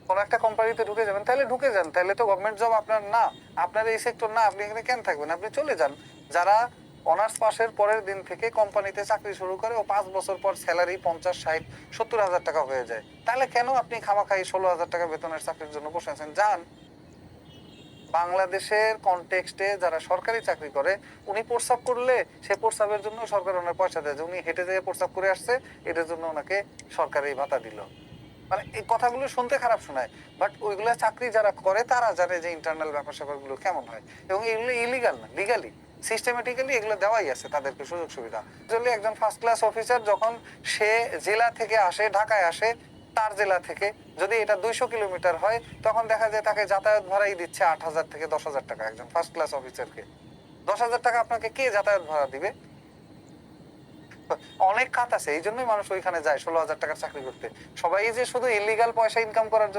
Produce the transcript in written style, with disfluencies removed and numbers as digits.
কোনো একটা কোম্পানিতে ঢুকে যাবেন, তাহলে ঢুকে যান, তাহলে তো গভর্নমেন্ট জব আপনার না, আপনার এই সেক্টর না, আপনি এখানে কেন থাকবেন, আপনি চলে যান। যারা অনার্স পাশের পরের দিন থেকে কোম্পানিতে চাকরি শুরু করে, ও 5 বছর পর স্যালারি 50, 60, 70 হাজার টাকা হয়ে যায়, তাহলে কেন আপনি খামাখাই 16,000 টাকা বেতনের চাকরির জন্য বসে আছেন? যান। বাংলাদেশের কনটেক্সটে যারা সরকারি চাকরি করে, উনি প্রস্রাব করলে সে প্রস্রাবের জন্য সরকার ওনার পয়সা দেয়, যে উনি হেঁটে যেয়ে প্রস্রাব করে আসছে, এটার জন্য ওনাকে সরকারি ভাতা দিল। মানে এই কথাগুলো শুনতে খারাপ শোনায়, বাট ওইগুলা চাকরি যারা করে তারা জানে যে ইন্টারনাল ব্যাপার স্যাপারগুলো কেমন হয়, এবং এগুলো ইলিগাল না, লিগালি সিস্টেমেটিক্যালি এগুলো দেওয়াই আছে তাদেরকে সুযোগ সুবিধা। যদি একজন ফার্স্ট ক্লাস অফিসার যখন সে জেলা থেকে আসে, ঢাকায় আসে, তার জেলা থেকে যদি এটা 200 কিলোমিটার হয়, তখন দেখা যায় তাকে যাতায়াত ভাড়াই দিচ্ছে 8,000 থেকে 10,000 টাকা। একজন ফার্স্ট ক্লাস অফিসারকে 10,000 টাকা আপনাকে কে যাতায়াত ভাড়া দিবে? অনেক খাত আছে, এই জন্যই মানুষ ওইখানে যায় 16,000 টাকার চাকরি করতে। সবাই যে শুধু ইলিগাল পয়সা ইনকাম করার